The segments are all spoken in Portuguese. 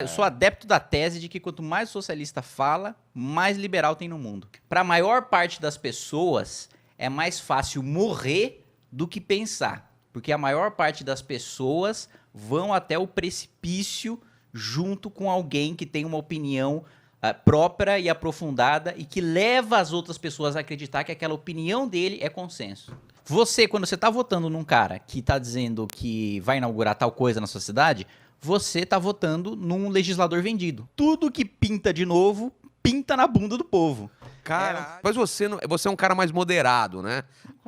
Eu sou adepto da tese de que quanto mais o socialista fala, mais liberal tem no mundo. Para a maior parte das pessoas, é mais fácil morrer do que pensar. Porque a maior parte das pessoas vão até o precipício junto com alguém que tem uma opinião própria e aprofundada e que leva as outras pessoas a acreditar que aquela opinião dele é consenso. Você, quando você está votando num cara que está dizendo que vai inaugurar tal coisa na sua cidade, você tá votando num legislador vendido. Tudo que pinta de novo, pinta na bunda do povo. Cara, mas você é um cara mais moderado, né?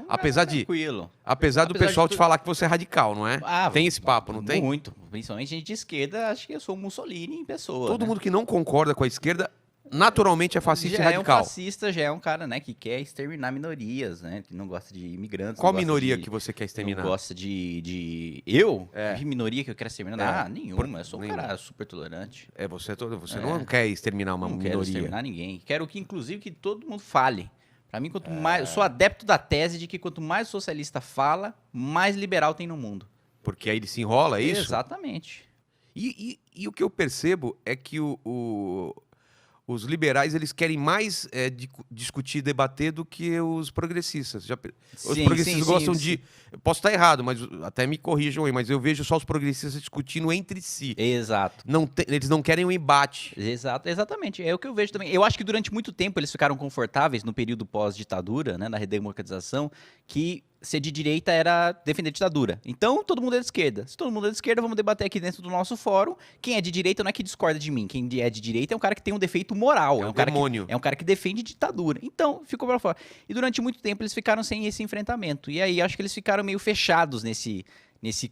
Apesar tranquilo. Apesar do pessoal te falar que você é radical, não é? Tem esse papo, não tem? Muito. Principalmente gente de esquerda, acho que eu sou Mussolini em pessoa. Todo mundo que não concorda com a esquerda, naturalmente é fascista e radical. Já é um fascista, já é um cara, né, que quer exterminar minorias, né? Que não gosta de imigrantes. Qual minoria que você quer exterminar? Não gosta de... Eu? De minoria que eu quero exterminar? Nenhuma. Eu sou um cara super tolerante. Você não quer exterminar uma minoria. Não quero exterminar ninguém. Quero que, inclusive, que todo mundo fale. Pra mim, quanto mais... Eu sou adepto da tese de que quanto mais o socialista fala, mais liberal tem no mundo. Porque aí ele se enrola, é isso? Exatamente. E o que eu percebo é que os liberais, eles querem mais discutir e debater do que os progressistas. Os progressistas gostam de... Posso estar errado, mas até me corrijam aí, mas eu vejo só os progressistas discutindo entre si. Exato. Eles não querem um embate. Exatamente. É o que eu vejo também. Eu acho que durante muito tempo eles ficaram confortáveis no período pós-ditadura, né, na redemocratização, que ser de direita era defender a ditadura. Então, todo mundo é de esquerda. Se todo mundo é de esquerda, vamos debater aqui dentro do nosso fórum. Quem é de direita não é que discorda de mim. Quem é de direita é um cara que tem um defeito moral. É um demônio. É um cara que defende ditadura. Então, ficou pra fora. E durante muito tempo eles ficaram sem esse enfrentamento. E aí, acho que eles ficaram meio fechados nesse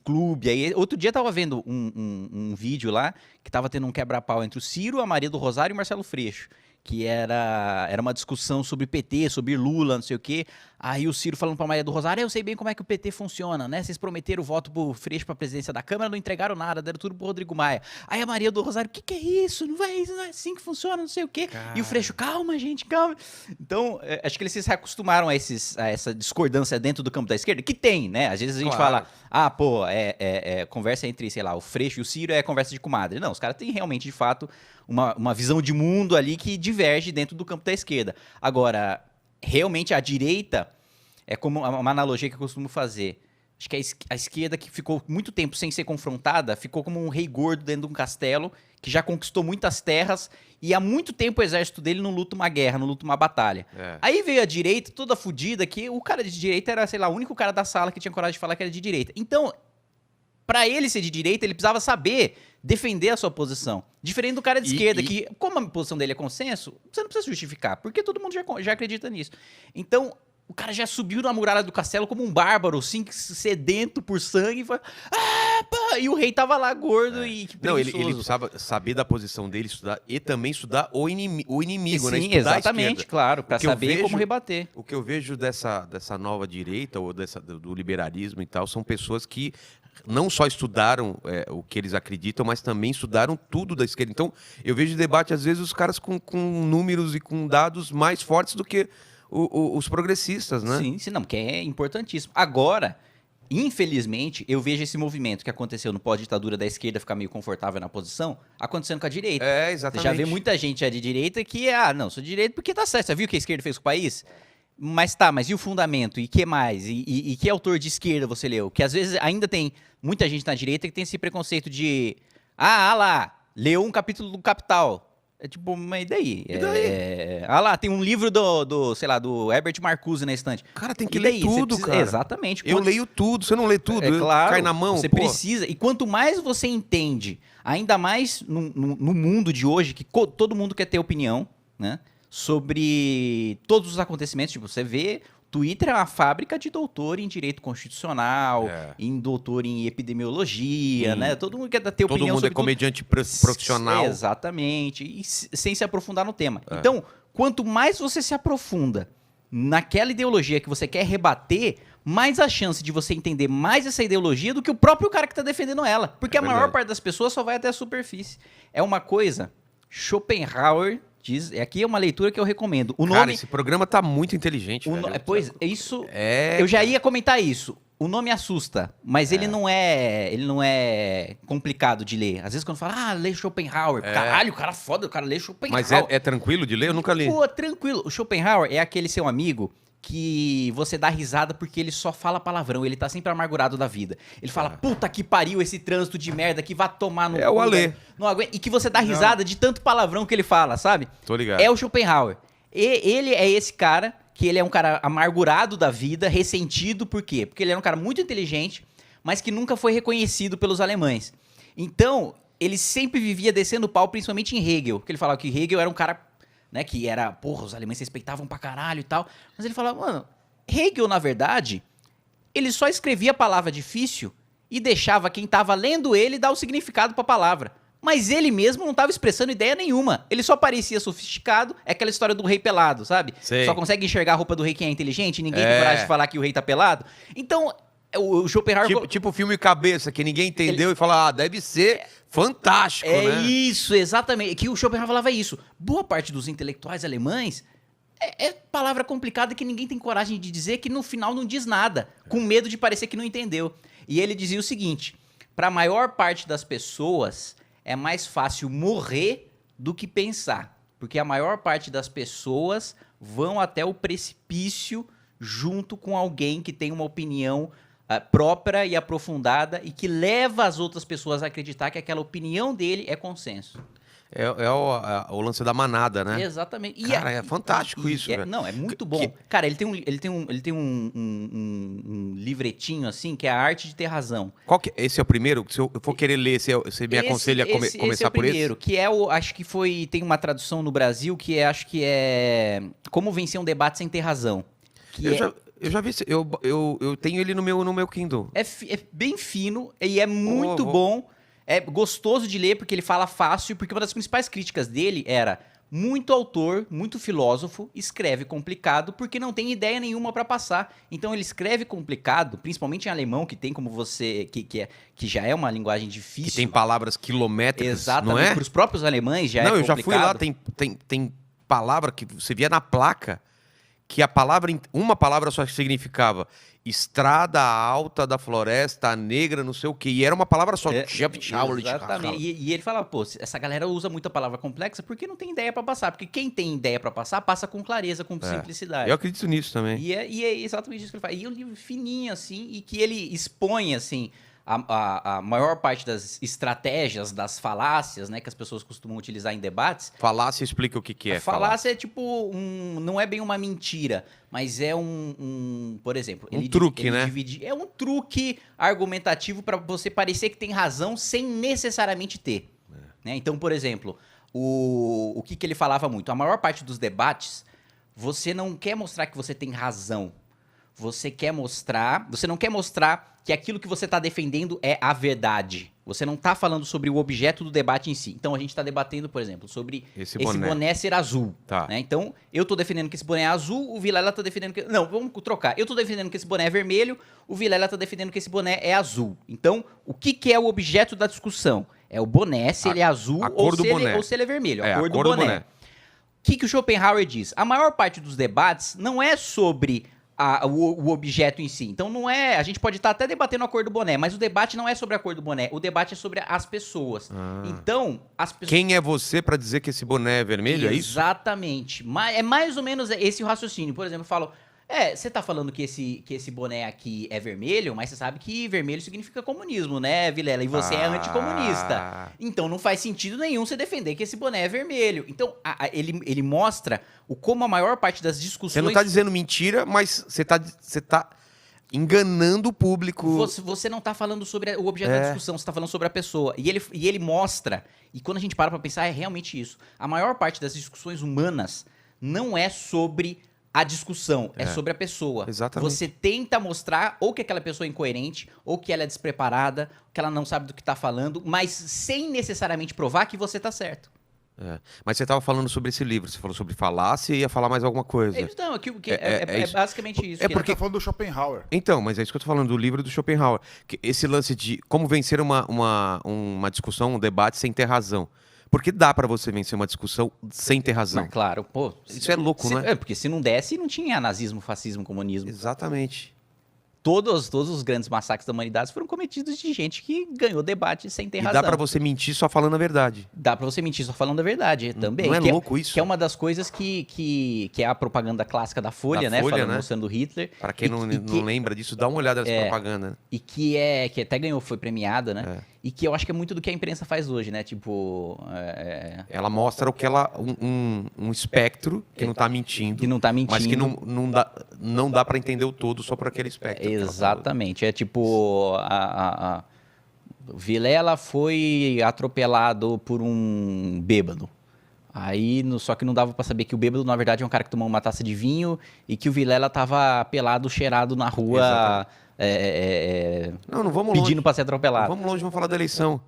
clube. Aí, outro dia eu tava vendo um vídeo lá que tava tendo um quebra-pau entre o Ciro, a Maria do Rosário e o Marcelo Freixo. Que era uma discussão sobre PT, sobre Lula, não sei o quê. Aí o Ciro falando pra Maria do Rosário, eu sei bem como é que o PT funciona, né? Vocês prometeram o voto pro Freixo pra presidência da Câmara, não entregaram nada, deram tudo pro Rodrigo Maia. Aí a Maria do Rosário, o que é isso? Não é assim que funciona, não sei o quê. Cara. E o Freixo, calma, gente, calma. Então, acho que eles se acostumaram a essa discordância dentro do campo da esquerda, que tem, né? Às vezes a gente fala, conversa entre, sei lá, o Freixo e o Ciro é conversa de comadre. Não, os caras têm realmente, de fato, uma visão de mundo ali que diverge dentro do campo da esquerda. Agora, realmente a direita é como uma analogia que eu costumo fazer. Acho que a esquerda que ficou muito tempo sem ser confrontada, ficou como um rei gordo dentro de um castelo, que já conquistou muitas terras, e há muito tempo o exército dele não luta uma guerra, não luta uma batalha. Aí veio a direita, toda fodida, que o cara de direita era, sei lá, o único cara da sala que tinha coragem de falar que era de direita. Então, pra ele ser de direita, ele precisava saber defender a sua posição. Diferente do cara de esquerda, que, como a posição dele é consenso, você não precisa justificar, porque todo mundo já acredita nisso. Então, o cara já subiu na muralha do castelo como um bárbaro, assim, sedento por sangue, e o rei tava lá gordo e preguiçoso. Não, ele precisava saber da posição dele, estudar, e também estudar o inimigo, né? Sim, exatamente, claro, pra saber como rebater. O que eu vejo dessa nova direita, ou do liberalismo e tal, são pessoas que não só estudaram o que eles acreditam, mas também estudaram tudo da esquerda. Então, eu vejo debate, às vezes, os caras com números e com dados mais fortes do que os progressistas, né? Sim, não, porque é importantíssimo. Agora, infelizmente, eu vejo esse movimento que aconteceu no pós-ditadura da esquerda ficar meio confortável na posição, acontecendo com a direita. Exatamente. Você já vê muita gente de direita que, não, sou de direita porque tá certo. Você viu o que a esquerda fez com o país? Mas e o fundamento? E que mais? E que autor de esquerda você leu? Que às vezes ainda tem muita gente na direita que tem esse preconceito de leu um capítulo do Capital. É tipo, mas e daí? E daí? Tem um livro do Herbert Marcuse na estante. Cara, tem que ler tudo, cara. Exatamente. Eu leio tudo, você não lê tudo? Claro, cai na mão, você precisa. E quanto mais você entende, ainda mais no mundo de hoje, que todo mundo quer ter opinião, né? Sobre todos os acontecimentos. Tipo, você vê, Twitter é uma fábrica de doutor em direito constitucional, em doutor em epidemiologia, né? Todo mundo quer ter opinião sobre todo mundo é comediante profissional. Exatamente. E sem se aprofundar no tema. Então, quanto mais você se aprofunda naquela ideologia que você quer rebater, mais a chance de você entender mais essa ideologia do que o próprio cara que está defendendo ela. Porque a maior parte das pessoas só vai até a superfície. É uma coisa... Schopenhauer diz... Aqui é uma leitura que eu recomendo. Cara, esse programa tá muito inteligente, velho. Pois, isso... eu já ia comentar isso. O nome assusta, mas ele não é complicado de ler. Às vezes quando fala, lê Schopenhauer. Caralho, o cara foda, o cara lê Schopenhauer. Mas é tranquilo de ler? Eu nunca li. Pô, tranquilo. O Schopenhauer é aquele seu amigo que você dá risada porque ele só fala palavrão, ele tá sempre amargurado da vida. Ele fala, puta que pariu esse trânsito de merda que vai tomar no... É o Alê. Não aguenta. E que você dá risada de tanto palavrão que ele fala, sabe? Tô ligado. É o Schopenhauer. Ele é esse cara... que ele é um cara amargurado da vida, ressentido, por quê? Porque ele era um cara muito inteligente, mas que nunca foi reconhecido pelos alemães. Então, ele sempre vivia descendo pau, principalmente em Hegel, que ele falava que Hegel era um cara, né, que era, porra, os alemães respeitavam pra caralho e tal, mas ele falava, mano, Hegel, na verdade, ele só escrevia a palavra difícil e deixava quem tava lendo ele dar o significado pra palavra. Mas ele mesmo não estava expressando ideia nenhuma. Ele só parecia sofisticado. É aquela história do rei pelado, sabe? Sei. Só consegue enxergar a roupa do rei quem é inteligente. Ninguém tem coragem de falar que o rei tá pelado. Então, o Schopenhauer... Tipo filme Cabeça, que ninguém entendeu e fala, deve ser fantástico, né? Isso, exatamente. Que o Schopenhauer falava isso. Boa parte dos intelectuais alemães é palavra complicada que ninguém tem coragem de dizer, que no final não diz nada, com medo de parecer que não entendeu. E ele dizia o seguinte, para a maior parte das pessoas... é mais fácil morrer do que pensar. Porque a maior parte das pessoas vão até o precipício junto com alguém que tem uma opinião própria e aprofundada e que leva as outras pessoas a acreditar que aquela opinião dele é consenso. É o lance da manada, né? Exatamente. Cara, é fantástico isso, velho. Não, é muito bom. Cara, ele tem um livretinho assim, que é a arte de ter razão. Esse é o primeiro? Se eu for querer ler, você me aconselha a começar por esse? Esse é o primeiro, que é acho que tem uma tradução no Brasil que acho que é Como Vencer um Debate Sem Ter Razão. Eu já vi, eu tenho ele no meu Kindle. É bem fino e é muito bom. É gostoso de ler porque ele fala fácil, porque uma das principais críticas dele era muito autor, muito filósofo, escreve complicado porque não tem ideia nenhuma para passar. Então ele escreve complicado, principalmente em alemão, que tem como você... que já é uma linguagem difícil. Que tem palavras quilométricas, exatamente, não é? Para os próprios alemães já é complicado. Não, eu já fui lá, tem palavra que você via na placa, que uma palavra só significava estrada alta da floresta negra, não sei o quê. E era uma palavra só. Exatamente. E ele fala, pô, essa galera usa muita palavra complexa porque não tem ideia pra passar. Porque quem tem ideia pra passar, passa com clareza, com simplicidade. Eu acredito nisso também. E é exatamente isso que ele faz. E é um livro fininho, assim, e que ele expõe, assim, a maior parte das estratégias, das falácias, né, que as pessoas costumam utilizar em debates. Falácia explica o que é. Falácia é tipo não é bem uma mentira, mas é por exemplo... Um truque, né? É um truque argumentativo para você parecer que tem razão sem necessariamente ter. Né? Então, por exemplo, o que ele falava muito? A maior parte dos debates, você não quer mostrar que você tem razão. Você não quer mostrar que aquilo que você está defendendo é a verdade. Você não está falando sobre o objeto do debate em si. Então, a gente está debatendo, por exemplo, sobre esse boné ser azul. Tá. Né? Então, eu estou defendendo que esse boné é azul, o Vilela está defendendo que... Não, vamos trocar. Eu estou defendendo que esse boné é vermelho, o Vilela está defendendo que esse boné é azul. Então, o que é o objeto da discussão? É o boné, se ele é azul ou se ele é vermelho. A cor do boné. O que o Schopenhauer diz? A maior parte dos debates não é sobre... o objeto em si. Então não é... A gente pode estar até debatendo a cor do boné, mas o debate não é sobre a cor do boné. O debate é sobre as pessoas. Então, as pessoas... Quem é você para dizer que esse boné é vermelho, é isso? Exatamente. É mais ou menos esse o raciocínio. Por exemplo, eu falo... você tá falando que esse boné aqui é vermelho, mas você sabe que vermelho significa comunismo, né, Vilela? E você é anticomunista. Então não faz sentido nenhum você defender que esse boné é vermelho. Então ele mostra como a maior parte das discussões... Você não tá dizendo mentira, mas você tá enganando o público. Você não tá falando sobre o objeto da discussão, você tá falando sobre a pessoa. E ele mostra, e quando a gente para pra pensar, é realmente isso. A maior parte das discussões humanas não é sobre... a discussão é sobre a pessoa. Exatamente. Você tenta mostrar ou que aquela pessoa é incoerente, ou que ela é despreparada, que ela não sabe do que está falando, mas sem necessariamente provar que você está certo. Mas você estava falando sobre esse livro, você falou sobre falácia e ia falar mais alguma coisa. Não, é basicamente isso. É porque tá falando do Schopenhauer. Então, mas é isso que eu tô falando, do livro do Schopenhauer. Esse lance de como vencer uma discussão, um debate sem ter razão. Porque dá pra você vencer uma discussão sem ter razão. Não, claro, pô. Isso é louco, né? Porque se não desse, não tinha nazismo, fascismo, comunismo. Exatamente. todos os grandes massacres da humanidade foram cometidos de gente que ganhou debate sem ter E razão. dá pra você mentir só falando a verdade. Dá pra você mentir só falando a verdade também. Não é que louco isso? Que é uma das coisas que é a propaganda clássica da Folha, Da né? Folha, Falando, né? mostrando Hitler. Pra quem não lembra disso, dá uma olhada nessa propaganda. Né? E que até ganhou, foi premiada, né? É. E que eu acho que é muito do que a imprensa faz hoje, né? Tipo... Ela mostra o que ela... Um espectro que não tá mentindo. Que não tá mentindo. Mas que não dá pra entender o todo só por aquele espectro. que ela falou. Exatamente. É tipo... Vilela foi atropelado por um bêbado. Aí, só que não dava pra saber que o bêbado, na verdade, é um cara que tomou uma taça de vinho e que o Vilela tava pelado, cheirado na rua, Não vamos pedindo longe. pra ser atropelado. Vamos longe, vamos falar da eleição.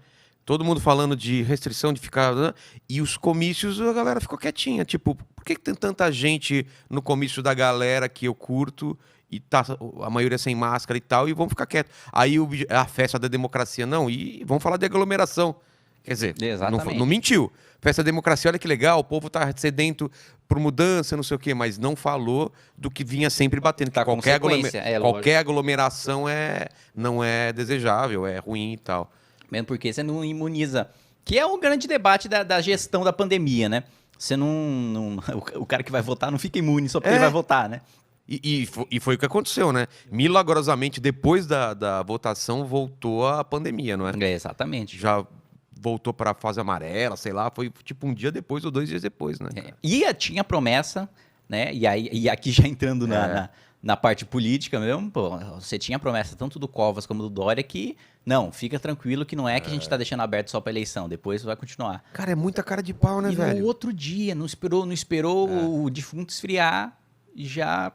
Todo mundo falando de restrição, de ficar... Né? E os comícios, a galera ficou quietinha. Tipo, por que tem tanta gente no comício da galera que eu curto e tá a maioria sem máscara e tal, e vamos ficar quietos? Aí a festa da democracia, não, e vamos falar de aglomeração. Quer dizer, não mentiu. Festa da democracia, olha que legal, o povo tá sedento por mudança, não sei o quê, mas não falou do que vinha sempre batendo. Tá, Que qualquer aglomeração não é desejável, é ruim e tal. Mesmo porque você não imuniza. Que é o grande debate da gestão da pandemia, né? Você não o cara que vai votar não fica imune só porque ele vai votar, né? E foi o que aconteceu, né? Milagrosamente, depois da votação, voltou a pandemia, não é? Exatamente. Já voltou para a fase amarela, sei lá, foi tipo um dia depois ou 2 dias depois, né? E tinha promessa, né? E aqui já entrando na parte política mesmo, pô, você tinha promessa tanto do Covas como do Dória que, não, fica tranquilo que não é que a gente tá deixando aberto só pra eleição, depois vai continuar. Cara, é muita cara de pau, né, velho? E no outro dia, não esperou o defunto esfriar e já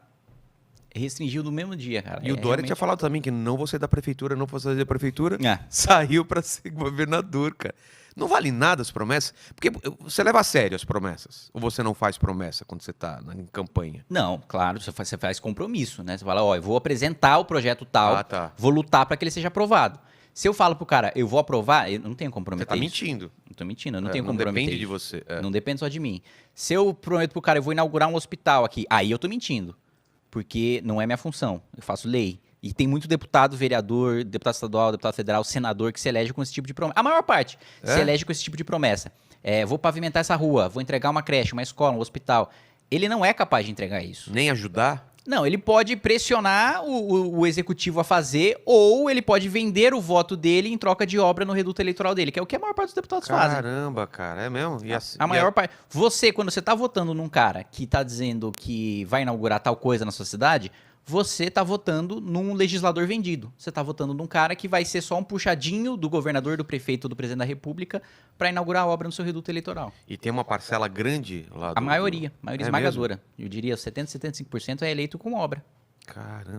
restringiu no mesmo dia, cara. E o Dória tinha falado também que não vou sair da prefeitura, não vou sair da prefeitura. É. Saiu para ser governador, cara. Não vale nada as promessas? Porque você leva a sério as promessas? Ou você não faz promessa quando você tá em campanha? Não, claro, você faz compromisso, né? Você fala, ó, eu vou apresentar o projeto tal, vou lutar para que ele seja aprovado. Se eu falo pro cara, eu vou aprovar, eu não tenho compromisso. Você tá mentindo. Não tô mentindo, eu não tenho compromisso. Não depende de você. Não depende só de mim. Se eu prometo pro cara, eu vou inaugurar um hospital aqui, aí eu tô mentindo. Porque não é minha função, eu faço lei. E tem muito deputado, vereador, deputado estadual, deputado federal, senador que se elege com esse tipo de promessa. A maior parte se elege com esse tipo de promessa. Vou pavimentar essa rua, vou entregar uma creche, uma escola, um hospital. Ele não é capaz de entregar isso. Nem ajudar? Não, ele pode pressionar o executivo a fazer, ou ele pode vender o voto dele em troca de obra no reduto eleitoral dele, que é o que a maior parte dos deputados fazem. Caramba, cara, é mesmo? A maior parte. Você, quando você tá votando num cara que tá dizendo que vai inaugurar tal coisa na sua cidade, você tá votando num legislador vendido. Você tá votando num cara que vai ser só um puxadinho do governador, do prefeito, do presidente da república para inaugurar a obra no seu reduto eleitoral. E tem uma parcela grande lá A maioria esmagadora. Mesmo? Eu diria 70, 75% é eleito com obra. Caramba.